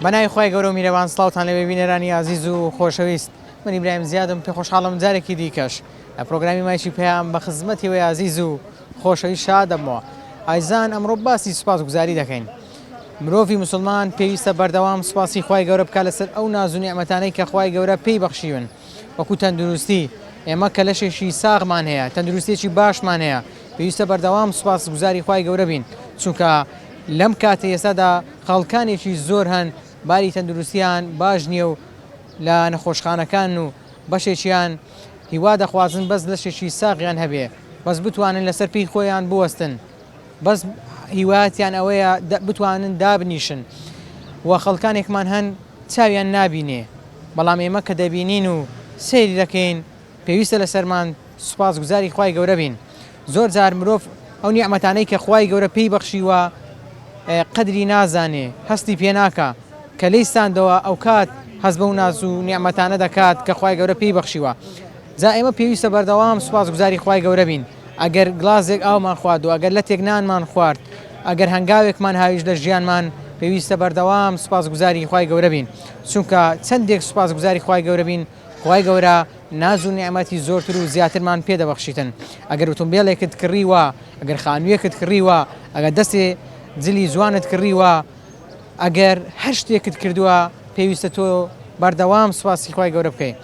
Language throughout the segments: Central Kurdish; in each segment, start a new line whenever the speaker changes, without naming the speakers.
بەناوی خۆی گەورە و میرەوان سڵاوتان لەوێ بینەرانی عزیز و خۆشەویست من ئیبراهیم زیادم پێ خۆشحاڵم جارێکی دیکەش لە پرۆگرامی مایشی پێیان بە خزمەتی وەی عزیز و خۆشەویست شادەمەوە ئایزان ئەمڕۆ باسی سوپاسگوزاری دەکەین مرۆڤی مسلمان پێویستە بەردەوام سوپاسی خی گەورە بکات لەسەر ئەو ناز و نیعمەتانەی کە خی گەورە پێی بەخشیون وەکو تەندروستی ئێمە کە لەشێکی ساغمان هەیە تەندروستێکی باشمان هەیە پێویستە بەردەوام سوپاسگوزاری خی گەورە بین چونکە لەم کاتە ئێستادا خەڵکانێکی زۆر هەن باری تەندروستیان باش نییە و لە نەخۆشخانەکان و بەشێکیان هیوا دەخوازن بەس لەشێکی ساغیان هەبێ بەس بتوانن لەسەر پێی خۆیان بوەستن بەس هیواتیان ئەوەیە بتوانن دابنیشن و خەڵکانێکمان هەن چاویان نابینێ بەڵام ئێمە کە دەبینین و سەیری دەکەین پێویستە لەسەرمان سوپاسگوزاری خی گەورە بین زۆر جار مرۆڤ ئەو نیعمەتانەی کە خی گەورە پێی بەخشیوە قدری نازانێ هەستی پێ ناکە کە لەیستاندەوە ئەو کات هەست بەو ناز و نیعمەتانە دەکات کە خی گەورە پێی بەخشیوە جا ئێمە پێویستە بەردەوام سوپاسگوزاری خی گەورە بین ئەگەر گلازێک ئاومان خوارد و ئەگەر لە تێکنانمان خوارد ئەگەر هەنگاوێکمان هاویش لە ژیانمان پێویستە بەردەوام سوپاسگوزاری خی گەورە بین چونکە چەندێک سوپاسگوزاری خی گەورە بین خی گەورە ناز و نیعمەتی زۆرتر و زیاترمان پێدەبەخشیتن ئەگەر ئۆتۆمبیلێکت کڕیوە ئەگەر خانوویەکت کڕیوە ئەگەر دەستێ جلی جوانت کڕیوە ئەگەر هەر شتێکت کردووە پێویستە تۆ بەردەوام سوپاسی خی گەورە بکەیت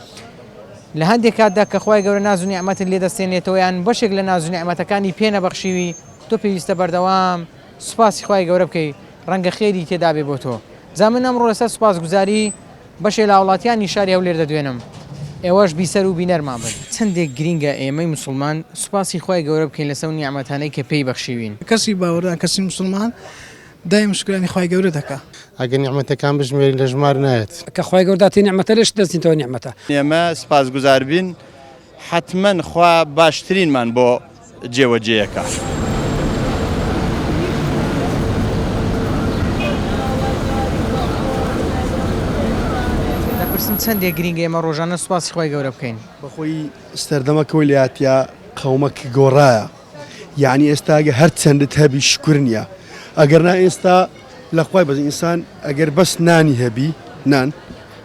لە هەندێک کاتدا کە خی گەورە ناز و نیعمەتت لێ دەستێنێتەوە یان بەشێک لە ناز و نیعمەتەکانی پێ نەبەخشیوی تۆ پێویستە بەردەوام سوپاسی خی گەورە بکەیت ڕەنگە خێری تێدا بێ بۆ تۆ جا من ئەمڕۆ لەسەر سوپاسگوزاری بەشێ لە وڵاتیانی شاری هەولێر دەدوێنم ئێوەش بیسەر و بینەرمان بن چەندێک گرینگە ئێمەی مسلمان سوپاسی خی گەورە بکەین لەسەر نیعمەتانەی کە پێی بەخشیوین
کەسی باوەڕدان کەسی مسلمان دایم شکرانی خی گەورە دەکا
ئەگەر نیعمەتەکان بژمێری لە ژمار نایەت
کە خی گەورداتی نیعمەتە لەش دەستینەوە نیعمەتە
ئێمە سپاسگوزار بین حتمما خوا باشترینمان بۆ جێوەجێیەکە.
چەندێک گرینگە ئێمە ڕۆژانە سوپاسی خی گەورە بکەین
بەخۆی سەردەمەکەوەی لاتیا قەومەکی گۆڕایە یعنی ئێستا ئەگە هەر چەندت هەبی شکر نییە ئەگەر نا ئێستا لە خی بەز ئینسان ئەگەر بەس نانی هەبی نان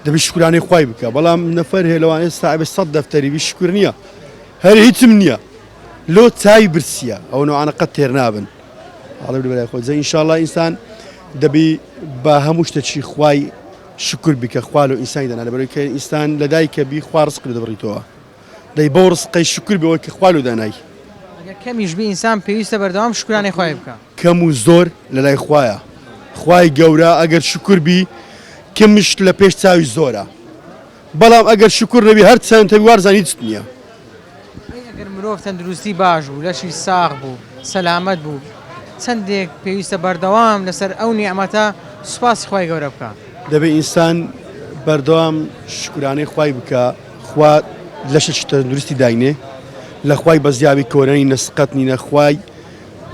دەبی شکرانەی خی بکە بەڵام نەفەر هەیە لەوان ئێستا ئەبێ 100 دەفتەریوی شکر نییە هەر هیچم نییە لۆ چاوی برسیە ئەو نەوانە قەت تێر نابن ئاڵێ بەلای خۆ جە ئینشاءڵڵا ئینسان دەبی بە هەموو شتێکی خوای شکر بکە خوال و ئینسانی دەنا لەبەرەوەی کە ئینسان لە دایکە بی خوا ڕزق دەبڕیتەوە دەی بۆ ڕزقەی شکر بەوەی کە خوال و دانای
ئەگەر کەمیش بی ئینسان پێویستە بەردەوام شکرانەی خی بکە
کەم و زۆر لە لای خوایە خوای گەورە ئەگەر شکر بی کەمش لە پێش چاوی زۆرە بەڵام ئەگەر شکر نەبی هەر چەند هەبی وارزانی هیچ نییە
ئەگەر مرۆڤ تەندروستی باش بوو لەشی ساغ بوو سەلامەت بوو چەندێک پێویستە بەردەوام لەسەر ئەو نیعمەتە سوپاسی خی گەورە بکە
دەبێت ئینسان بەردەوام شکرانەی خوای بکە خوا لەشەی تەندروستی داینێ لە خوای بەزیاوی کۆرەی نەسقەت نینە خوای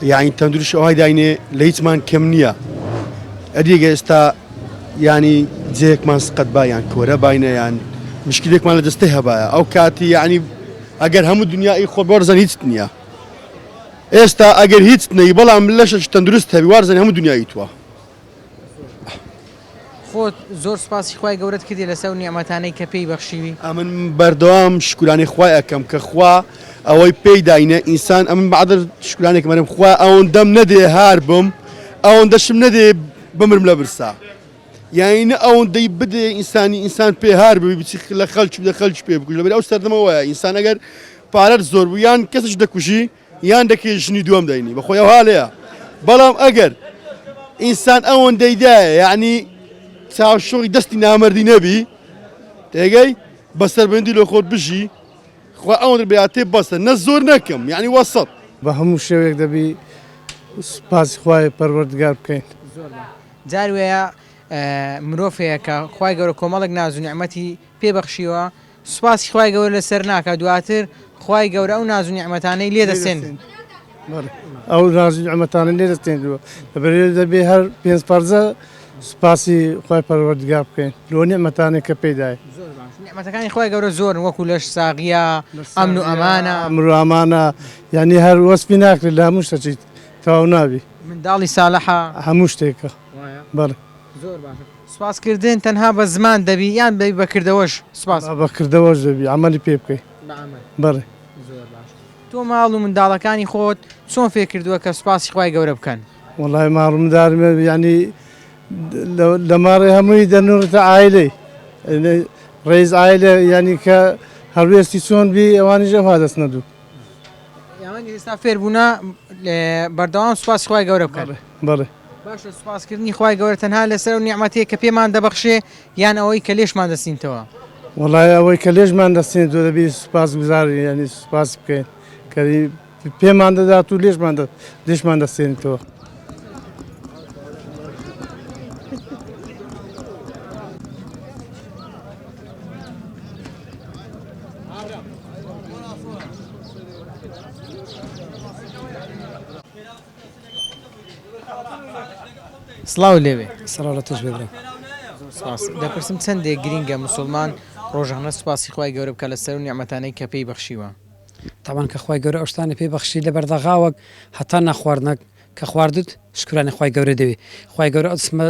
یعنی تەندروست ئەوهای داینێ لە هیچمان کەم نییە ئەدیگە ئێستا ینی جەیەکمان سقەت بایان کۆرە باینەیان مشکلێکمان لە دەستەی هەبایە ئەو کاتی یعنی ئەگەر هەموو دنیای خۆ بەرزان هیچ نییە ئێستا ئەگەر هیچ نەی بەڵام لەشەش تەندروست هەبی وارزان هەموو دنیای تووە
خۆت زۆر سوپاسی خی گەورەت کردی لەسەر نیعمەتانەی کە پێی بەخشیوی
ئەمن بەردەوام شکرانی خوای ئەەکەم کە خوا ئەوەی پێی داینە ئینسان ئەمن بەعدر شکرانێک مەرم خوا ئەوەن دەم نەدێ هار بم ئەوەن دەشم نەدێ بمرم لە برسا یعنی ئەوەن دەی بدێ ئینسانی ئینسان پێ هار ببی بچی لە خەلکی لە خەلکی پێ بکوژ لەبەر ئەو سەردەمەوەیە ئینسان ئەگەر پارەت زۆر بوو یان کەسش دەکوژی یان دەکەی ژنی دووەم دەینی بەخۆی ئەو هاالەیە بەڵام ئەگەر ئینسان ئەوەن دەیدایە یعنی چاوشۆی دەستی نامەردی نەبی تێگەی بەسەربەندی لە خۆت بژی خوا ئەوەن بێاتێ بەسە نە زۆر نەکەم یعنی وەسەد
بە هەموو شێوێک دەبی سوپاسی خوای پەروەردگار بکەین
جار وەیە مرۆڤەیە کە خی گەورە کۆمەڵێک ناز و نیعمەتی پێبەخشیوە سوپاسی خی گەورە لەسەر ناکە دواتر خی گەورە ئەو ناز و نیعمەتانەی لێ دەستێن
ئەو ناز و نیعمەتانە لێ دەستێنەوە لەبەرێ دەبێ هەر پێنج پەرزە سوپاسی خی پەروەردگار بکەین لۆ نیعمەتانێک کە پێدای
نیعمەتەکانی خی گەورە زۆرن وەکو لەش ساغیە ئەمن و ئەمانە
ئەمر و ئەمانە یعنی هەر وەسپی ناکرێت لە هەموو شتەچیت تەواو نابی
منداڵی ساڵحە
هەموو شتێکە بەڵێ
زۆر باشە سوپاسکردن تەنها بە زمان دەبی یان بەی بەکردەوەش سوپاس
بەکردەوەش دەبی عملی پێ بکەیت بەڕێ
زۆر باش تۆ ماڵ و منداڵەکانی خۆت چۆن فێر کردووە کە سوپاسی خوای گەورە بکەن
وڵای ماڕمدارمە ینی لە ماڕێ هەمووی دەنوڕتە ئایلەی ڕێز ئایلە ینی کە هەڵوێستی چۆن بی ئەوانی ژەوا دەست نەدوو
یانی ئێستا فێربوونا بەردەوام سوپاسی خوای گەورە بکەن
بەڵێ
باشە سوپاسکردنی خوای گەورە تەنها لەسەر و نیعمەتەیە کە پێمان دەبەخشێ یان ئەوەی کە لێشمان دەستینتەوە
وڵای ئەوەی کە لێژمان دەستێن تۆ دەبی سوپاس گوزاری ینی سوپاس بکەین کەری پێمان دەدات و لێشمان دەستێنیتەوە
سڵاو لێوێ
سەڵاتش بێ
سپاس دەپرسم چەندێک گرینگە مسلمان ڕۆژانە سوپاسی خوای گەورە بکە لەسەر و نیعمەتانەی کە پێی بەخشیوە
تاوان کە خخوای گەورە ئەوشتانی پێ بەخشی لە بەردەغاوەک هەتا ناخواردنەک کە خواردت شکرانی خخوای گەورە دەوێ خخوای گەورە ئەسمە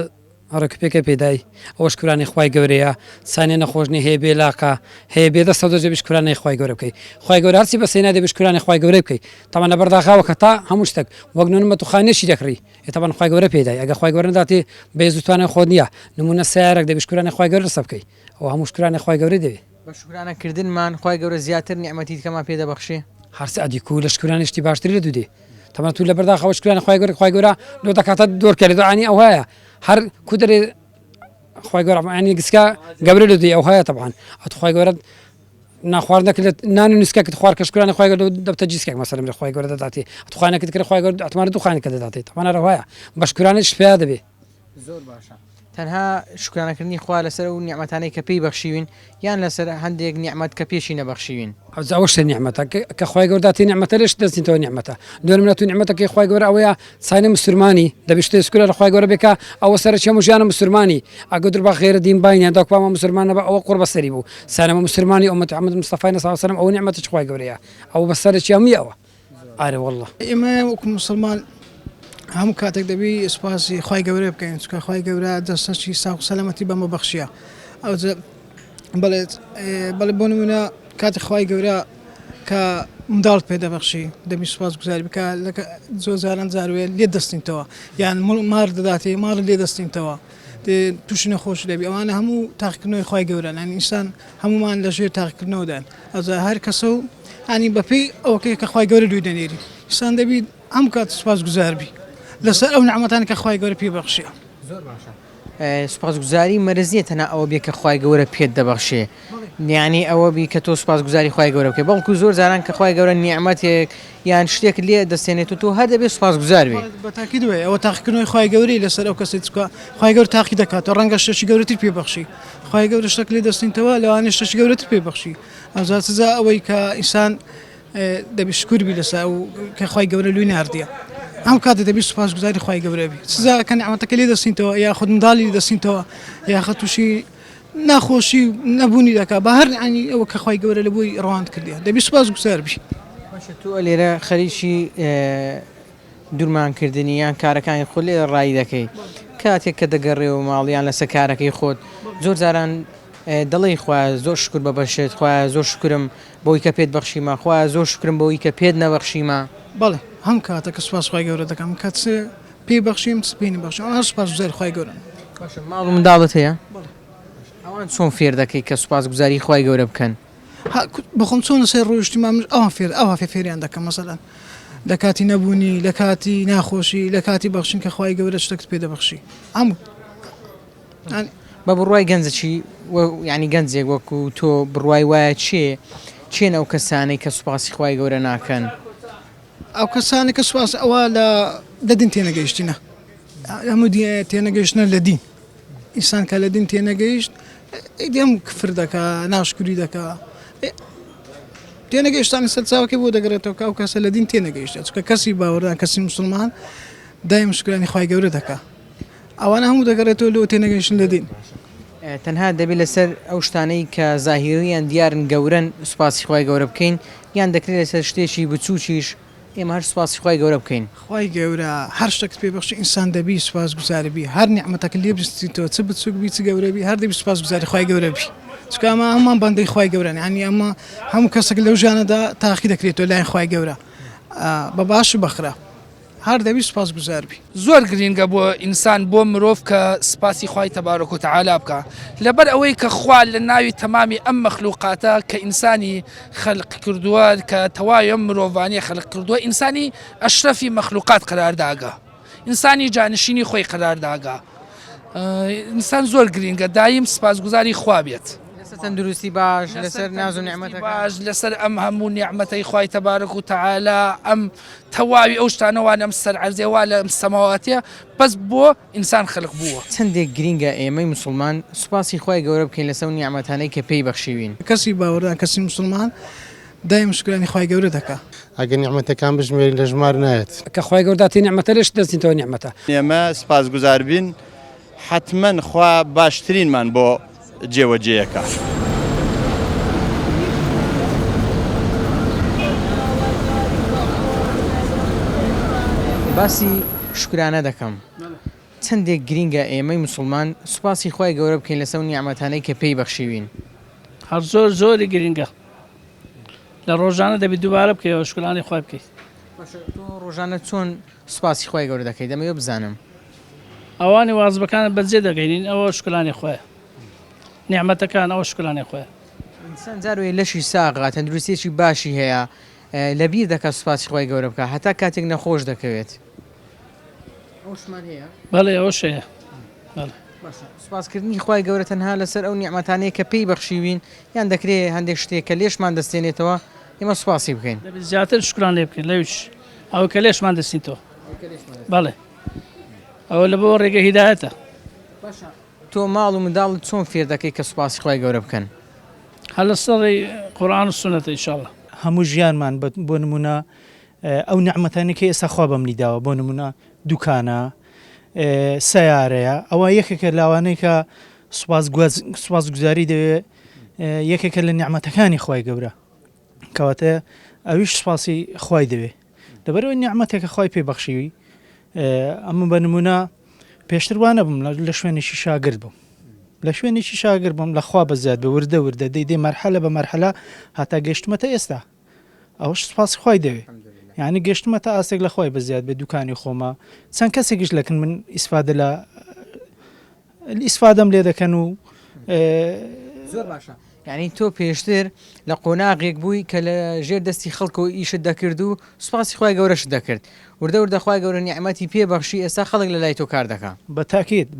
ڕێکپێکە پێدای ئەوە شکرانی خخوای گەورەیە سانێ نەخۆشنی هەیە بێ لاقا هەیە بێدە سەدە جێ شکرانی خخوای گەورە بکەی خخوای گەورە هەرچی بەسەی نادێ شکرانی خخوای گەورە بکەی تاوان لە بەرداغاوە کە تا هەموو شتێک وەک نمە تو خانێشی دەکڕی ئێتابان خخوای گەورە پێدای ئەگە خخوای گەورە داتی بە زوتوانە خۆ نییە نمونە سیارێک دەبی شکرانی خخوای گەورە سە بکەی ئەو هەموو شکرانی خخوای گەورە دەوێ
بە شکرانەکردنمان خخوای گەورە زیاتر نیعمەتی کەمان پێ دەبەخشێ
هەرسی ئەدیکو لە شکرانشتی باشتری لە دوودێ تەمان تو لە بەرداخەوە شکرانی خخوای گەورە خخوای گەورە لۆ دەکاتە دۆرکە لە دوعانی ئەو هەیە هەر کودرێ خخوای گەورە عنی گسکە گەورە لە دوێ ئەو هەیە تەبان ئەتخوای گەورە ناخواردنەکە نان و نووسکەکەت خوارد کە شکرانی خخوای گەورە دەبتە جیسکێک مەسەلم لە خخوای گەورە دەداتی ئەتخوانەکەت کرد خخوای گەورە ئەتوانێت دوخانێکە دەداتی تەمانە ڕەوایە بە شکرانیش پێیا دەبێ
زۆر باشە تەنها شکرانەکردنی خوا لەسەر و نیعمەتانەی کە پێی بەخشیوین یان لەسەر هەندێک نیعمەت کە پێشی نەبەخشیوین
ئەوش نیعمەتە کە خخوای گەورداتی نیعمەتە لەش دەستینەوە نیعمەتە دوێن منەت و نیعمەتەکەی خخوای گەورە ئەوەیە ساینە مسلمانی دەبیشتە سکولە لە خخوای گەورە بێکە ئەوە سەرچێ ژیانە مسلمانی ئەگەدر بە خێرە دین باینیان داکوامە مسلمانە بە ئەوە قڕ بەسەری بوو سانەمە مسلمانی ئەومەت محەممەد مستەفای نەسا وسەلەم ئەو نیعمەتە خخوای گەورەیە ئەو بەسەرچی هەموویەوە ئارێ وەڵڵە
ئێمە وەکو مسلمان هەموو کاتێک دەبی سوپاسی خخوای گەورە بکەین چکە خخوای گەورە دەستەشی ساق و سەلامەتی بەمە بەخشیە ئەو بەڵێ بۆ نمونە کاتی خخوای گەورە کە منداڵ پێ دەبەخشی دەبی سوپاس گوزاری بکە زۆر زاران زاروێ لێ دەستینتەوە یان مار دەداتێ ماڕ لێ دەستینتەوە تووشی نەخۆش دەبی ئەوانە هەموو تاقیکردنەوەی خخوای گەورە لەن ئینسان هەمومان لە ژێر تاقیکردنەوەدان ئەوە هەر کەسە و هانی بەپێی ئەوەکەی کە خخوای گەورە دوی دەنێری ئینسان دەبی ئەم کات سوپاس گوزاربی لەسەر ئەو نعمەتان کە خخوای گەورە پێ بەخشیە
زۆر باشە سوپاسگوزاری مەرزیە تەنها ئەوە بێ کە خخوای گەورە پێت دەبەخشێ نیانی ئەوە بی کە تۆ سوپاسگوزاری خخوای گەورە بکە بەڵکو زۆر زاران کە خخوای گەورە نیعمەتێک یان شتێک لێ دەستێنێت و تۆ هەر دەبێت سوپاسگوزار بێ
بە تاکی دوێ ئەوە تاقیکردنەوەی خخوای گەوری لەسەر ئەو کەسی چکە خخوای گەور تاقی دەکات و ڕەنگە شتێکی گەورەتر پێبەخشی خخوای گەورە شتێک لێ دەستینتەوە لەوانێ شتێکی گەورەتر پێبەخشی ئەوزار سزا ئەوەی کە ئینسان دەبی شکوربی لەسەر و کە خخوای گەورە لوی ناردیە ئەم کاتە دەبی سوپاس گوزاری خخوای گەورەبی سزا کە نیعمەتەکە لێ دەستینتەوە یا خود منداڵی دەستینتەوە یاخە تووشی ناخۆشی نەبوونی دەکا بە هەر عنی ئەوە کە خخوای گەورە لە بۆی ڕوانند کردیە دەبی سوپاس گوزاربی
تۆ لێرە خەریکی دوورمانکردنی یان کارەکانی خۆ لێ ڕای دەکەی کاتێک کە دەگەڕێەوە ماڵیان لەسەر کارەکەی خۆت زۆر جاران دەڵی خوا زۆر شکر بە بەشێت خوا زۆر شکرم بۆی کە پێت بەخشیمە خوا زۆر شکرم بۆی کە پێت نەبەخشیمە
بەڵێ هەم کاتە کە سوپاس خخوای گەورە دەکەم کات پێی بەخشیم سپینی بەخشم هەر سوپاس گوزاری خخوای گەورە
ماڵ و منداڵت هەیە ئەوان چۆن فێر دەکەی کە سوپاس گوزاری خخوای گەورە بکەن
بەخۆم چۆن سەر ڕۆیشتی مامش ئەوە فێریان دەکەم مەسەلەن لە کاتی نەبوونی لە کاتی ناخۆشی لە کاتی بەخشین کە خخوای گەورە شتێکت پێ دەبەخشی هەموو
بە بڕوای گەنجەی ینی گەنجێک وەکو تۆ بڕوای وایە چێن ئەو کەسانەی کە سوپاسی خخوای گەورە ناکەن
ئەو کەسانی کە سوپاس ئەوە لە دین تێنەگەیشتینە هەموو تێنەگەیشتنە لە دین ئینسان کە لە دین تێنەگەیشت ئەم کفر دەکا ناشکری دەکا تێنەگەیشتانی سەرچاوکە بۆ دەگرێتەوە کە ئەو کەسە لە دین تێنەگەیشتە چکە کەسی باوەڕدان کەسی مسلمان دایم شکرانی خخوای گەورە دەکا ئەوانە هەموو دەگەڕێتەوە لەوە تێنەگەیشتن لە دین
تەنها دەبێت لەسەر ئەو شتانەی کە زاهیریان دیارن گەورن سوپاسی خخوای گەورە بکەین یان دەکرێت لەسەر شتێکی بچووکیش ئێمە هەر سوپاسی خی گەورە بکەین.
خی گەورە هەر شتێک پێبخشی ئینسان دەبی سوپاس گوزاربی هەر نیعممەتەکە لێ بستیتەوە چ بچوک بی چ گەورەبی هەر دەبی سوپاس گوزاری خی گەورەبی چکە ئەمە هەمان بەندەی خی گەورە ینی ئەمە هەموو کەسێک لەو ژیانەدا تاقی دەکرێتەوە لای خی گەورە بە باش و بەخرا هەر دەبی سوپاس گوزاربی.
زۆر گرینگە بۆ ئینسان بۆ مرۆڤ کە سپاسی خی تەبارەک و تەعالا بکە لەبەر ئەوەی کە خوا لە ناوی تەمامی ئەم مەخلوقاتە کە ئینسانی خەلق کردووە کە تەواوی ئەم مرۆڤانیە خەلق کردووە ئینسانی ئەشرەفی مەخلوقات قەرارداگا ئینسانی جانشینی خۆی قەرارداگا ئینسان زۆر گرینگە دایم سپاسگوزاری خوا بێت.
تەندروستی باش لەسەر ناز و نیعمەتەکە
باش لەسەر ئەم هەموو نیعمەتەی خی تەبارەک و تەعالا ئەم تەواوی ئەو شتانەوان ئەم سەر عەرزێوا لە سەماواتیە بەس بۆ ئینسان خەلق بووە.
چەندێک گرینگە ئێمەی مسلمان سوپاسی خی گەورە بکەین لەسەر نیعمەتانەی کە پێی بەخشیوین.
کەسی باوەڕدان کەسی مسلمان دایم شکرانی خی گەورە دەکە.
ئەگەر نیعمەتەکان بژمێری لە ژمار نایەت.
کە خی گەورداتی نیعمەتە لەش دەستیتەوە نیعمەتە.
ئێمە سپاسگوزار بین حتمما خوا باشترینمان بۆ جێوەجێیەکە.
باسی شکرانە دەکەم. چەندێک گرینگە ئێمەی مسلمان سوپاسی خی گەورە بکەین لەسەر نیعمەتانەی کە پێی بەخشیوین.
هەر زۆری گرینگە لە ڕۆژانە دەبی دووبارە بکەیەوە شکرانی خی بکەیت.
تۆ ڕۆژانە چۆن سوپاسی خی گەورە دەکەیت دەمەوێت بزانم.
ئەوانی وازبەکانە بەجێ دەگەینین ئەوە شکرانی خۆیە نیعمەتەکان ئەوە شکرانی خۆیە.
ئینسان جاروێ لەشی ساغا تەندروستێکی باشی هەیە لەبیر دەکات سوپاسی خی گەورە بکە هەتا کاتێک نەخۆش دەکەوێت. ئەوشمان هەیە؟
بەڵێ ئەوە شەیە.
سوپاسکردنی خی گەورە تەنها لەسەر ئەو نیعمەتانەیە کە پێی بەخشیوین یان دەکرێت هەندێک شتێک کە لێشمان دەستێنێتەوە ئێمە سوپاسی بکەین.
دەبێت زیاتر شکران لێ بکەین لەویش ئەو کە لێشمان دەستیتەوە. بەڵێ ئەوە لە بۆ ڕێگە هیدایەتە.
تۆ ماڵ و منداڵت چۆن فێر دەکەی کە سوپاسی خی گەورە بکەن؟
هەر لە سەڕی قورئان و سونەتە ئینشاڵڵا.
هەموو ژیانمان بۆ نمونە ئەو نیعمەتانی کە ئێستا خوا بەمنی داوە بۆ نمونە دوکانە سیارەیە ئەوە یەکێکە لاوانەی کە سوپاسگوزاری دەوێت یەکێکە لە نیعمەتەکانی خی گەورە کەواتە ئەویش سوپاسی خی دەوێت لەبەرەوەی نیعمەتێکە خی پێبەخشیوی ئەمە بە نمونە پێشتر وانە بووم لە شوێنێکی شاگرد بووم لە شوێنێکی شاگرد بووم لە خوا بەزیاد بە وردە وردە دەیدێ مەرحەلە بە مەرحەلە هاتا گەشتمەتە ئێستا ئەوش سوپاسی خی دەوێت یعنی گەشتمەتە ئاسێک لە خۆی بەزیاد بێ دوکانی خۆمە چەند کەسێکیش لەکن من ئیسفادە لە ئیسفادەم لێ دەکەن و
زۆر باشە. یعنی تۆ پێشتر لە قۆناغێک بووی کە لە ژێر دەستی خەڵک و ئیشت دەکرد و سوپاسی خی گەورەشت دەکرد وردە وردە خی گەورە نیعمەتی پێبەخشی ئێستا خەڵک لە لای تۆ کار دەکات.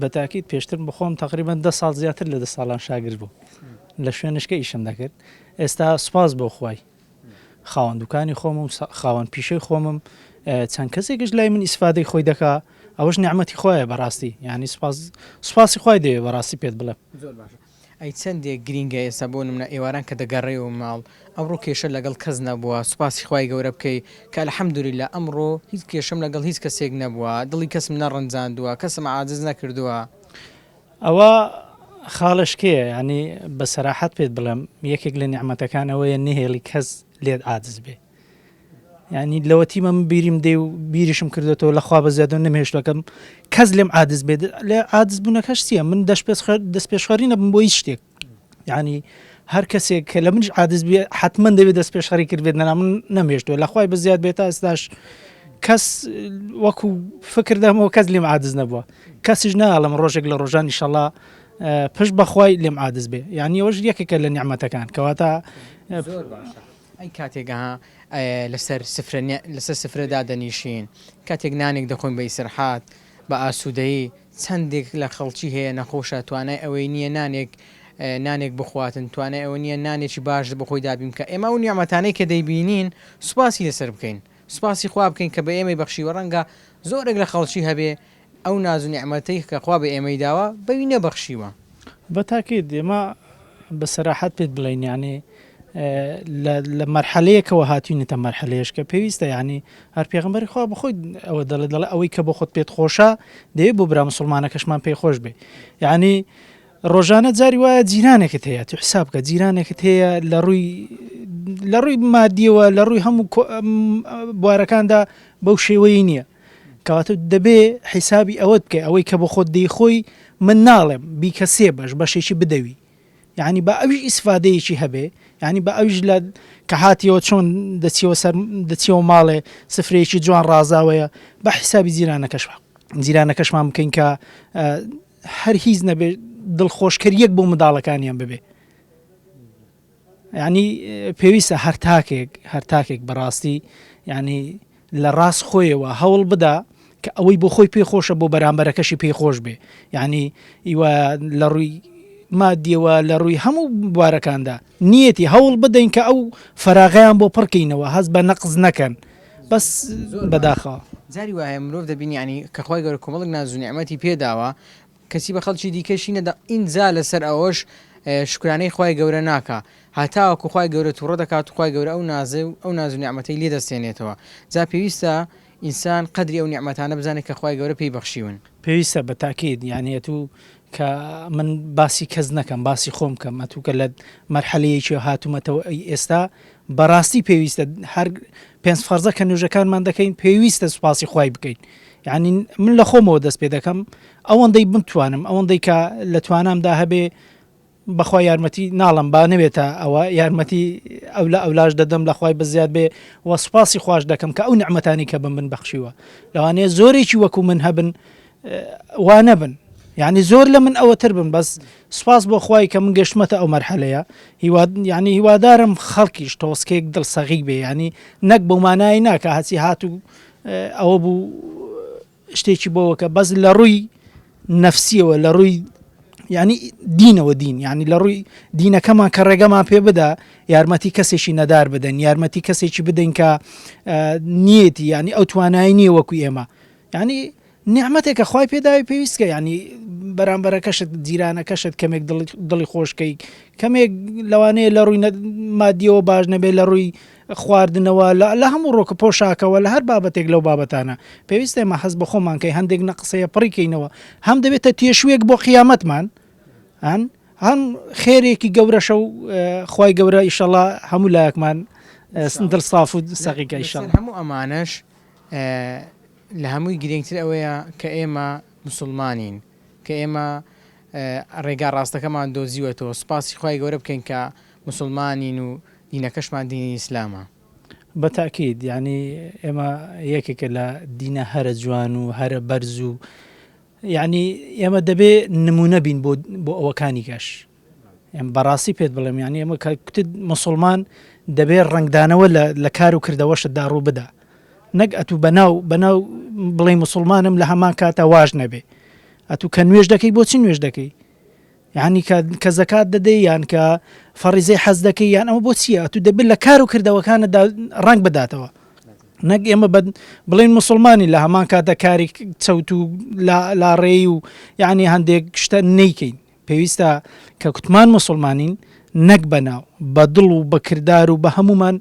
بەتاکید پێشتر بخۆم تقریبان 10 ساڵ زیاتر لە 10 ساڵان شاگرد بوو لە شوێنشکە ئیشم دەکرد ئێستا سوپاس بۆ خوای خاوەن دوکانی خۆم و خاوەن پیشەی خۆمم چەند کەسێکش لای من ئیسفادەی خۆی دەکا ئەوەش نیعمەتی خۆیە بەڕاستی یعنی سوپاسی خی دەوێت بەڕاستی پێت بڵێ.
زۆر باشە. ئەی چەندێک گرینگە ئێستا بۆ نمونە ئێواران کە دەگەڕێەوە ماڵ ئەمڕۆ کێشە لەگەڵ کەس نەبووە سوپاسی خی گەورە بکەی کە الحەمدولیلا ئەمڕۆ هیچ کێشم لەگەڵ هیچ کەسێک نەبووە دڵی کەسم نەڕەنجاندووە کەسم عاجز نەکردووە.
ئەوە خاڵشکەیە ینی بە سەراحەت پێت بڵێم یەکێک لە نیعمەتەکان ئەوەیە نهێڵی کەس لێت عاجز بێ ینی لەوەتیمە من بیریم دێ و بیریشم کردێتەوە لەخوا بە زیادە نەمێشتەکەم کەس لێم عاجز بێت لێ عاجز بوونەکەش چییە من دەست پێشخەری نەبم بۆ هیچ شتێک ینی هەر کەسێک کە لە منش عاجز بێ حتمما دەبێت دەست پێشخەری کرد بێت نەنا من نەمێشتەوە لەخوای بە زیاد بێت تا ئێستاش کەس وەکو فکر دەمەوە کەس لێم عاجز نەبووە کەسیش ناڵم ڕۆژێک لە ڕۆژان ئینشەڵڵا پشت بەخوای لێم عاجز بێ یعنی ئەوەش یەکێکە لە نیعمەتەکان کەواتە
زۆر باشە. ئەی کاتێکها لەسەر سفرەدا دەنیشین کاتێک نانێک دەخۆین بە ئیسرحات بە ئاسوودەیی چەندێک لە خەڵکی هەیە نەخۆشە توانای ئەوەی نییە نانێک بخواتن توانای ئەوە نییە نانێکی باش بەخۆی دابین کە ئێمە و نیعمەتانەی کە دەیبینین سوپاسی لەسەر بکەین سوپاسی خوا بکەین کە بە ئێمەی بەخشیوە ڕەنگە زۆرێک لە خەڵکی هەبێ ئەو ناز و نیعمەتەی کە خوا بە ئێمەی داوە بەوی نەبەخشیوە.
بەتاکید ئێمە بە سەراحەت پێت بڵین یعنی لە مەرحەلەیەکەوە هاتوینەتە مەرحەلەیەش کە پێویستە ینی هەر پێغەمبەری خوا بخۆی ئەوە دەڵێ ئەوەی کە بۆ خۆت پێت خۆشە دەیە بۆ برا مسلمانەکەشمان پێی خۆش بێ یعنی ڕۆژانە جاری وایە جیرانێکت هەیە تو حساب بکە جیرانێکت هەیە لە ڕووی لە ڕووی مادیەوە لە ڕووی هەموو بوارەکاندا بەو شێوەیە نییە کەواتە دەبێ حیسابی ئەوەت بکە ئەوەی کە بە خۆت دەیخۆی من ناڵێم بیکە سێ بەشێکی بدەوی یعنی بە ئەویش ئیسفادەیەکی هەبێ ینی بە ئەویش لە کە هاتیەوە چۆن دەچیەوە ماڵێ سفرەیەکی جوان ڕازاوەیە بە حیسابی جیرانەکەشمان بکەین کە هەر هیچ نەبێ دڵخۆشکەر یەک بۆ منداڵەکانیان ببێ ینی پێویستە هەر تاکێک بەڕاستی ینی لە ڕاست خۆیەوە هەوڵ بدا کە ئەوەی بۆ خۆی پێخۆشە بۆ بەرامبەرەکەشی پێخۆش بێ ینی ئیوە لە ڕووی مادیەوە لە ڕووی هەموو بوارەکاندا نیەتی هەوڵ بدەین کە ئەو فەراغیان بۆ پڕکەینەوە هەز بە نەقز نەکەن بەس بەداخەوە
جاری وایە مرۆڤ دەبینی ینی کە خۆی گەورە کۆمەڵک ناز و نیعمەتی پێداوە کەسی بە خەڵکی دیکەشی نەدا ئینجا لەسەر ئەوەش شکرانەی خۆی گەورە ناکە هەتاوەکو خۆی گەورە تووڕە دەکات و خۆی گەورە ئەو ناز و نیعمەتەی لێ دەستێنێتەوە جا پێویستە ئینسان قەدری ئەو نیعمەتانە بزانێت کە خۆی گەورە پێی بەخشیون
پێویستە بە تاکید یانێت و کە من باسی کەس نەکەم باسی خۆم کەم ئەتوکە لە مەرحەلەیەکی هاتوومەتەوە ئێستا بەڕاستی پێویستە هەر پێنج فەرزە کە نوێژەکانمان دەکەین پێویستە سوپاسی خوای بکەین یعنی من لە خۆمەوە دەست پێ دەکەم ئەوەندەی بتوانم ئەوەندەی کە لە توانامدا هەبێ بەخوا یارمەتی ناڵم با نەبێتە ئەوە یارمەتی ئەو لە ئەولاش دەدەم لە خوای بەزیاد بێ وە سوپاسی خوش دەکەم کە ئەو نعمەتانی کە بم من بەخشیوە لەوانەیە زۆرێکی وەکو من هەبن وا نەبن یعنی زۆر لە من ئەوەتر بن بەس سوپاس بۆ خوای کە من گەشتمەتە ئەو مەرحەلەیە ینی هیوادارم خەڵکیش تۆسکێک دڵسەغی بێ ینی نەک بۆ مانایی ناکە هەچی هات و ئەوە بوو شتێکی بۆوەکە بەس لە ڕووی نەفسیەوە لە ڕووی ینی دینەوە دین ینی لە ڕووی دینەکەمان کە ڕێگەمان پێ بدا یارمەتی کەسێکی نەدار بدەن یارمەتی کەسێکی بدەین کە نیەتی ینی ئەو توانایی نییە وەکو ئێمە ینی نیعمەتێکە خوای پێداوی پێویستکە ینی بەرامبەرەکەشت جیرانەکەشت کەمێک دڵی خۆشکەی کەمێک لەوانەیە لە ڕووی مادیەوە باش نەبێت لە ڕووی خواردنەوە لە هەموو ڕۆکە پۆشاکەوە لە هەر بابەتێک لەو بابەتانە پێویستە ئێمە حەز بە خۆمانکەی هەندێک نەقسەیە پڕیکەینەوە هەم دەبێتە تێشوێک بۆ قیامەتمان هەم خێرێکی گەورەشە و خوای گەورە ئیشەڵا هەموو لایەکمان دڵساف و سەقیکە ئیشەڵا
هەموو ئەمانەش لە هەمووی گرنگتر ئەوەیە کە ئێمە مسلمانین کە ئێمە ڕێگا ڕاستەکەمان دۆزیوەتەوە سوپاسی خوای گەورە بکەین کە مسلمانین و دینەکەشمان دینی ئیسلامە
بەتاکید ینی ئێمە یەکێکە لە دینە هەرە جوان و هەرە بەرز و یعنی ئێمە دەبێ نمونە بین بۆ ئەوەکانی کەش ئەم بەڕاستی پێت بڵێم یعنی ئێمە کەکتت مسلمان دەبێت ڕنگدانەوە لە کار و کردەوەشت داڕوو بدە نەک ئەتوو بەناو بڵێ مسلمانم لە هەمان کاتە واژ نەبێ ئەتوو کە نوێژ دەکەی بۆچی نوێژ دەکەی یعنی کە زەکات دەدەی یان کە فەریزەی حەز دەکەی یان ئەمە بۆ چییە ئەتوو دەبێت لە کار و کردەوەکانەدا ڕنگ بداتەوە نەک ئێمە بڵێن مسلمانی لە هەمان کاتە کاری چەوت و لاڕێی و یعنی هەندێک شتە نەیکەین پێویستە کە کوتمان مسلمانین نەک بەناو بە دڵ و بە کردار و بە هەمومان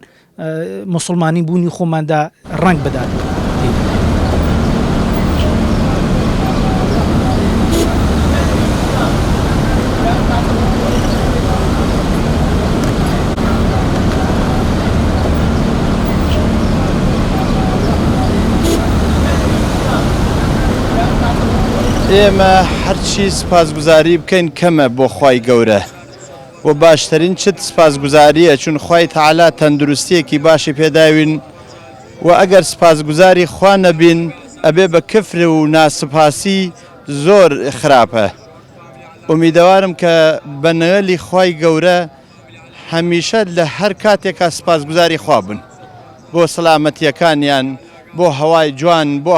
مسلمانی بوونی خۆماندا ڕنگ بدات
ئێمە هەرچی سپاسگوزاری بکەین کەمە بۆ خوای گەورە و باشترین چت سپاسگوزاریە چون خوای تەعالا تەندروستیەکی باشی پێداوین و ئەگەر سپاسگوزاری خوا نەبین ئەبێ بە کفر و ناسپاسی زۆر خراپە ئومیدەوارم کە بە نەوەلی خوای گەورە هەمیشە لە هەر کاتێکا سپاسگوزاری خوا بن بۆ سەلامەتیەکانیان بۆ هەوای جوان بۆ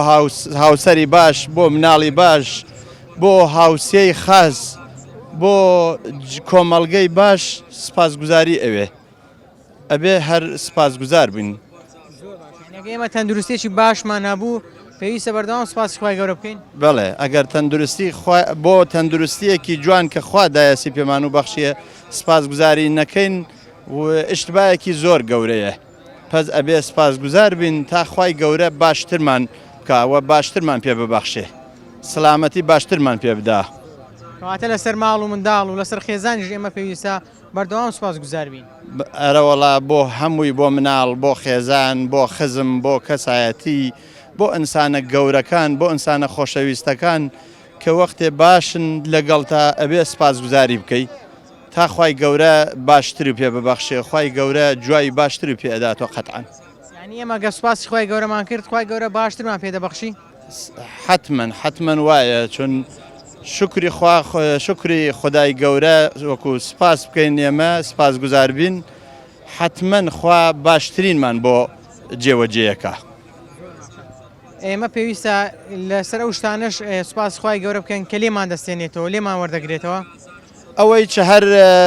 هاوسەری باش بۆ مناڵی باش بۆ هاوسێی خاز بۆ کۆمەڵگەی باش سپاسگوزاری ئەوێ ئەبێ هەر سپاسگوزار بین
ئێمە تەندروستێکی باشمان هەبوو پێویستە بەردەوام سپاسی خوای گەورە بکەین
بەڵێ ئەگەر تەندروستی بۆ تەندروستیەکی جوان کە خوا دایەسی پێمان و بەخشیە سپاسگوزاری نەکەین و ئشتبایەکی زۆر گەورەیە پس ئەبێ سپاسگوزار بین تا خوای گەورە باشترمان بکەوە باشترمان پێ ببەخشێ سەلامەتی باشترمان پێ بدا
کەواتە لەسەر ماڵ و منداڵ و لەسەر خێزانیش ئێمە پێویستە بەردەوام سوپاس گوزار بین.
ئەرەوەڵا بۆ هەمووی بۆ مناڵ بۆ خێزان بۆ خزم بۆ کەسایەتی بۆ ئینسانە گەورەکان بۆ ئینسانە خۆشەویستەکان کە وەختێ باشن لەگەڵ تا ئەبێ سپاس گوزاری بکەیت تا خوای گەورە باشتری پێ ببەخشێ خوای گەورە جوای باشتری پێ ئەداتەوە قەتعاً.
یعنی ئێمە گە سوپاسی خوای گەورەمان کرد خوای گەورە باشترمان پێ دەبەخشی.
حتمما وایە چون شکری خدای گەورە وەکو سپاس بکەین ئێمە سپاس گوزار بین حتمما خوا باشترینمان بۆ جێوەجێیەکە.
ئێمە پێویستە لەسەر ئەو شتانەش سوپاس خوای گەورە بکەن کە لێمان دەستێنێتەوە لێمان وەردەگرێتەوە.
ئەوەی چه هەر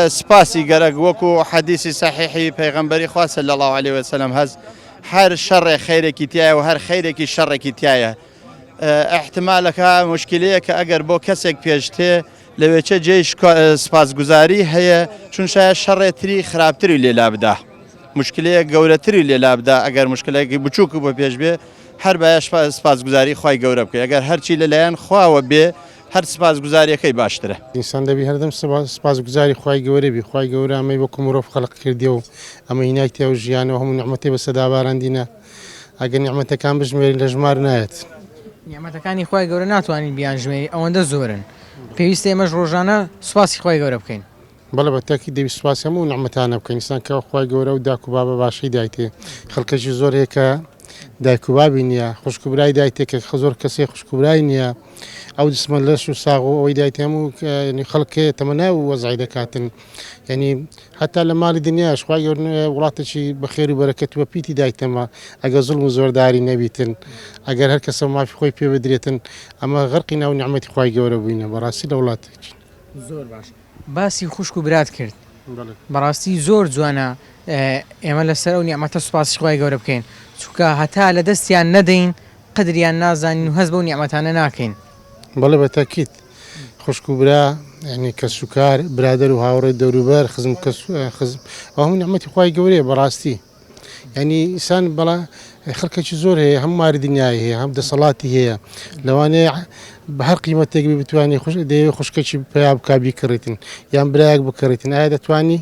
سپاسی گەرەک وەکو حەدیسی سەحیحی پەیغەمبەری خوا صلی الله علیه وسلم هەز هەر شەڕێک خەیرێکی تایە و هەر خەیرێکی شەڕێکی تایە. احتمالەکە مشکلەیە کە ئەگەر بۆ کەسێک پێشتێ لەوێچە جێی سپاسگوزاری هەیە چون شایە شەڕێتری خراپتری لێلا بدا مشکلەیە گەورەتری لێلا بدا ئەگەر مشکلەیەکی بچووک بۆ پێش بێ هەر بایە سپاسگوزاری خوای گەورە بکەی ئەگەر هەرچی لەلایەن خواوە بێ هەر سپاسگوزاریەکەی باشترە.
ئینسان دەبی هەردەم سپاسگوزاری خوای گەورە بی خوای گەورە ئەمەی وەکو مرۆڤ خەڵق کردی و ئەمە هینای تێ و ژیانەوە هەموو نیعمەتێ بە سەدا باراندینە ئەگەر نیعمەتەکان بژمێری لە ژمار نایەت.
نیعمەتەکانی خوای گەورە ناتوانین بیان ژمێری ئەوەندە زۆرن پێویستە ئێمەش ڕۆژانە سوپاسی خوای گەورە بکەین.
بەڵێ بەتاکی دەوی سوپاس هەموو نیعمەتانە بکەین ئینسان کە خوای گەورە و داک و بابە باشی دایتێ خەڵکەشی زۆر هەیە کە دایک و بابی نییە خوشکبرای دایتێ کە زۆر کەسێ خوشکبرای نییە ئەو دسمە لەش و ساغ و ئەوەی دایت هەموو خەڵکێ تەمەنا و وەزعی دەکاتن ینی هەتا لە ماڵی دنیاش خوای گەورە وڵاتێکی بەخێر و بەرەکەت وە پیتی دایتەمە ئەگە زوڵم و زۆرداری نەبیتن ئەگەر هەر کەسە مافی خۆی پێ بدرێتن ئەمە غەرقی ناو نیعمەتی خوای گەورە بووینە بەڕاستی لە وڵاتێکی
زۆر باش. باسی خوشک و برات کرد بەڕاستی زۆر جوانە ئێمە لەسەر ئەو نیعمەتە سوپاسی خوای گەورە بکەین چونکە هەتا لە دەستیان نەدەین قدریان نازانین و هەست بەو نیعمەتانە ناکەین.
بەڵێ بەتاکید خوشک و برا ینی کەس و کار برادەر و هاوڕێ دەوروبەر خزم خزم ئەو هەموو نیعمەتی خوای گەورەیە بەڕاستی ینی ئینسان بەڵا خەڵکێکی زۆر هەیە هەموو ماری دنیای هەیە هەم دەسەڵاتی هەیە لەوانەیە بە هەر قیمەتێک بتوانانی دەیەوێت خوشکێکی پیا بکا بیکڕێتن یان برایەک بکڕێتن ئایا دەتوانی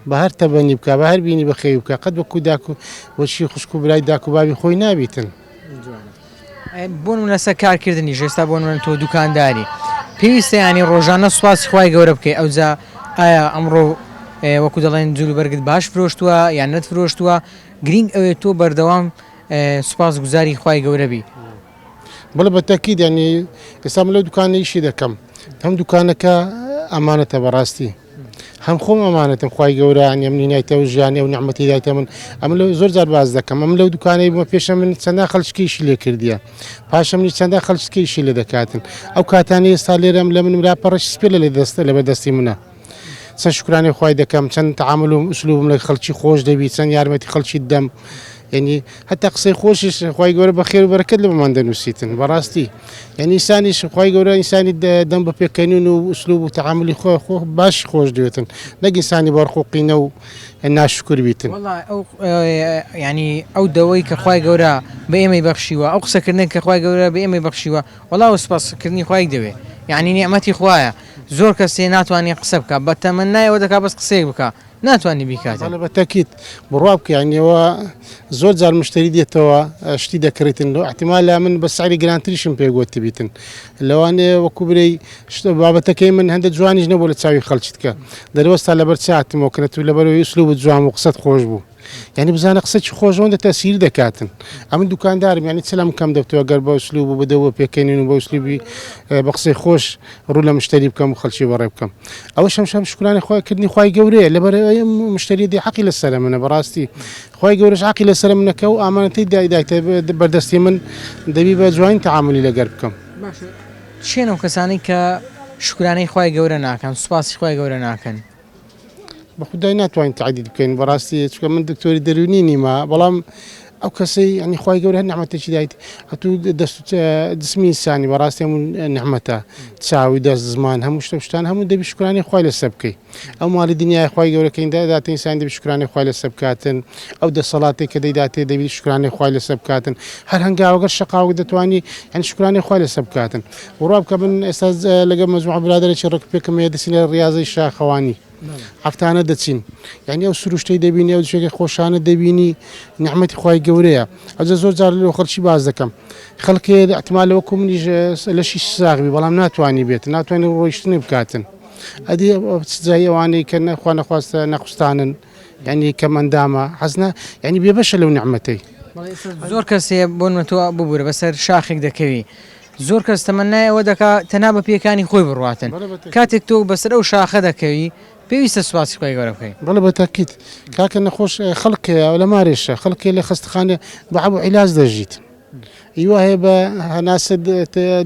بە هەر تەبەنی بکە بە هەر بینی بەخێوی بکە قەت وەکو داک و وەچی خوشک و برای داک و بابی خۆی نابیتن.
بۆن لەسەر کارکردنی ژێستا بۆن تۆ دوکانداری پێویستە ینی ڕۆژانە سوپاسی خوای گەورە بکەی ئەوجا ئایا ئەمڕۆ وەکو دەڵێن جوول بەرگت باش فرۆشتووە یان نەت فرۆشتووە گرنگ ئەوێت تۆ بەردەوام سوپاس گوزاری خوای گەورە بی.
بەڵێ بەتاکید ینی ئێستا لەو دوکانە ئیشی دەکەم هەم دوکانەکە ئەمانەتە بەڕاستی هەم خۆم ئەمانەتم خوای گەورە ینی ئەم نینایتە و ژیانی و نیعمەتی دایتە من ئەمە لەو زۆر جار باز دەکەم ئەم لەو دوکانەی بووە پێشە من چەندە خەڵچکەیشی لێ کردیە پاشە منی چەندە خەڵچکەیشی لێ دەکاتن ئەو کاتانی ئێستا لێرەم لە من راپەڕش سپێ لە دەستە لە بەدەستی منە چەند شکرانی خوای دەکەم چەند تەعامل و ئوسلوبم لە خەڵکی خۆش دەبی چەند یارمەتی خەڵکی دەم ینی هەتا قسەی خۆشیش خوای گەورە بە خێر و بەرەکەت لە بەمان دەنووسیتن بەڕاستی ینی ئینسانیش خوای گەورە ئینسانی دەم بە پێکەنین و ئوسلوب و تەعاملی خۆ باش خۆش دەوێتن نەک ئینسانی بەرخۆقینە و ناشکر بیتن.
ینی ئەو دەوەی کە خوای گەورە بە ئێمەی بەخشیوە ئەو قسەکردن کە خوای گەورە بە ئێمەی بەخشیوە وەڵاو سپاسکردنی خوای دەوێ یعنی نیعمەتی خوایە زۆر کەسێ ناتوانێت قسە بکە بە تەمەنایەوە دەکا بەس قسەیەک بکە ناتوانانی بیکات.
بەتاکید بڕوا بکە یانیەوە زۆر جار مشتری دێتەوە شتی دەکرێتن احتیمال لا من بە سعری گرانتریشم پێگوت بیتن لەوانەیە وەکو برەی بابەتەکەی من هەندێک جوانیش نەبوو لە چاوی خەڵکیتکە دەروەستا لەبەر چاتمەوەکەێت و لەبەرەوەی ئوسلوب جوان و قسەت خۆش بوو یعنی بزانە قسەی خۆشەوەندە تەسیر دەکاتن ئەمن دوکاندارم یعنی چلم کەم دەبتەوە گەر بە ئوسلوب و بدەوە پێکەنین و بە ئوسلوبی بە قسەی خۆش ڕوو لە مشتری بکەم و خەڵکی بەڕێ بکەم ئەوە شەم شکرانی خۆیکردنی خوای گەورەیە لەبەر مشتری دی حەقی لەسەر منە بەڕاستی خوای گەورەش حەقی لەسەر منەکە و ئامانەتەی دایدایتە بەردەستی من دەبی بە جوانی تەعاملی لەگەر بکەم.
چێنە و کەسانی کە شکرانەی خوای گەورە ناکەن سوپاسی خوای گەورە ناکەن
بە خودای ناتوانین تعدید بکەین بەڕاستی چکە من دکتۆری دەرونی نیمە بەڵام ئەو کەسەی ینی خی گەورە نعممەتێکی دایت هەتوو دەستمی ئینسانی بەڕاستی هەموو نعممەتە چاوی دەست زمان هەموو شتان هەموو دەبی شکرانی خی لەسە بکەیت ئەو ماڵی دنیای خی گەورەکەیدادا ئینسان دەبی شکرانی خی لەسە بکاتن ئەو دەسەڵاتی کە دەیداتێ دەبی شکرانی خی لەسە بکاتن هەر هەنگاوەگەر شقاوی دەتوانی ینی شکرانی خی لەسە بکاتن وڕاب کە من ئێستا لەگە مەزوع برادێکی ڕک پێکم دەسین لە ڕاضی شاخەوانی هەفتانە دەچین یعنی ئەو سروشتەی دەبینی ئەو شوێکی خۆشانە دەبینی نعممەتی خی گەورەیە ئەوجە زۆر جار لە خەڵکی باز دەکەم خەڵکێ احتمالەوەکو منیش لە شیش ساغبی بەڵام ناتوانانی بێت ناتوانێت ڕۆیشتنی بکاتن ئەدی جای ئەوانەی کە نەخوا نەخواستە نەخستانن ینی کەمەندامە حەزنا ینی بێبەشە لەو نعممەتەی
زۆر کەسێ بۆن تۆ ببوورە بەسەر شاخێک دەکەوی زۆر کەس تەمەنای ئەوە دەکات تەنا بە پێکانی خۆی بڕاتن کاتێک تۆ بەسەر ئەو شاخە دەکەوی پێویستە سوپاسی خۆی گەورە بکەین
بەڵێ بەتاکیت کاکە نەخۆش خەڵکێ لە مارێشە خەڵکێ لە خستخانێ بەعبوو عیلاج دەژیت هیوا هەیە بە هەناسە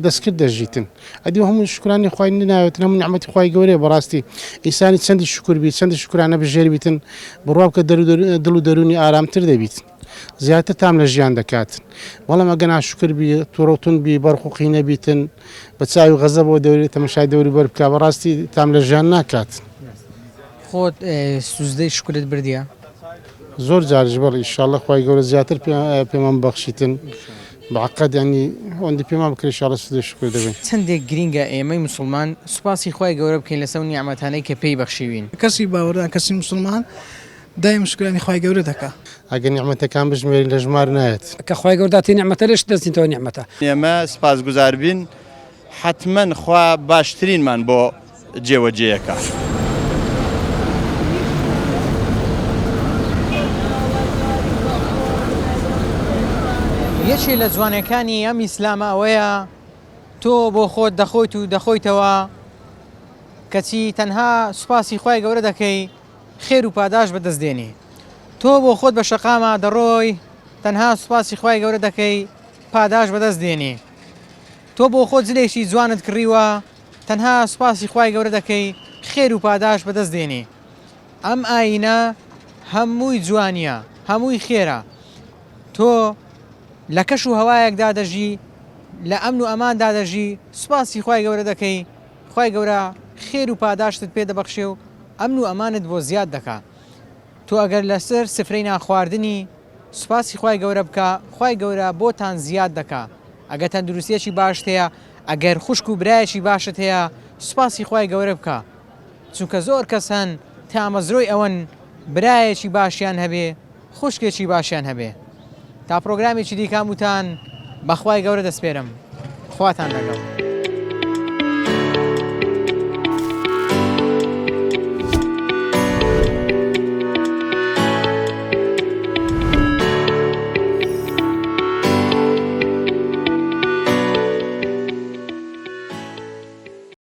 دەستکرد دەژیتن ئەدی هەموو شکرانی خی ناوێتن هەموو نعممەتی خی گەورەیە بەڕاستی ئینسانی چەندی شکر بیت چەندی شکرانە بژێر بیتن بڕاو کە دڵ و دەرونی ئارامتر دەبیت زیاتر تام لە ژیان دەکات وەڵام ئەگە ناشکر بی تووڕۆتون بی بەرخوقی نەبیتن بە چاوی غەزە بۆ دەورێت تەمەشای دەوری بەر بکە بەڕاستی تام لە ژیان ناکات
خۆت سوزدەی شکرت بردیە
زۆر جارش بەڵ ئیشاڵە خی گەورە زیاتر پێمان بەخشیتن بەعقد ینی ئەوەندی پێمان بکرێت شاڵە سوزدەی شکر دەبین
چەندێک گرینگە ئێمەی مسلمان سوپاسی خی گەورە بکەین لەسەر نیعممەتانەی کە پێی بەخشیوین
کەسی باوەڕدان کەسی مسلمان دایم شکرانی خی گەورە دەکا
ئەگە نیعممەتەکان بژمێری لە ژمار نایەت
کە خی گەورداتی نعممەتە لەش دەستینەوە نیعممەتە
ئێمە سپاسگوزار بین حتمما خوا باشترینمان بۆ جێوەجێیەکە.
یەکێ لە جوانەکانی ئەم ئیسلامە ئەوەیە تۆ بۆ خۆت دەخۆیت و دەخۆیتەوە کەچی تەنها سوپاسی خی گەورە دەکەی خێر و پاداش بەدەستدێنی تۆ بۆ خۆت بە شەقامە دەڕۆی تەنها سوپاسی خی گەورە دەکەی پاداش بەدەست دێنی تۆ بۆ خۆت زلێکی جوانت کڕیوە تەنها سوپاسی خی گەورە دەکەی خێر و پاداش بەدەست دێنی ئەم ئاینە هەمووی جوانیە هەمووی خێرە تۆ لە کەش و هەوایەکدا دەژی لە ئەمن و ئەماندا دەژی سوپاسی خی گەورە دەکەی خی گەورە خێر و پاداشتت پێ دەبەخشێ و ئەمن و ئەمانت بۆ زیاد دەکا تۆ ئەگەر لەسەر سفرەی ناخواردنی سوپاسی خی گەورە بکە خی گەورە بۆتان زیاد دەکا ئەگە تەندروستیەکی باشت هەیە ئەگەر خوشک و برایەکی باشت هەیە سوپاسی خی گەورە بکە چونکە زۆر کەس هەن تامەزرۆی ئەوەن برایەکی باشیان هەبێ خوشکێکی باشیان هەبێ تا پرۆگرامێکی دیکەم وتان بەخوای گەورە دەسپێرم خواتان لەگەڵ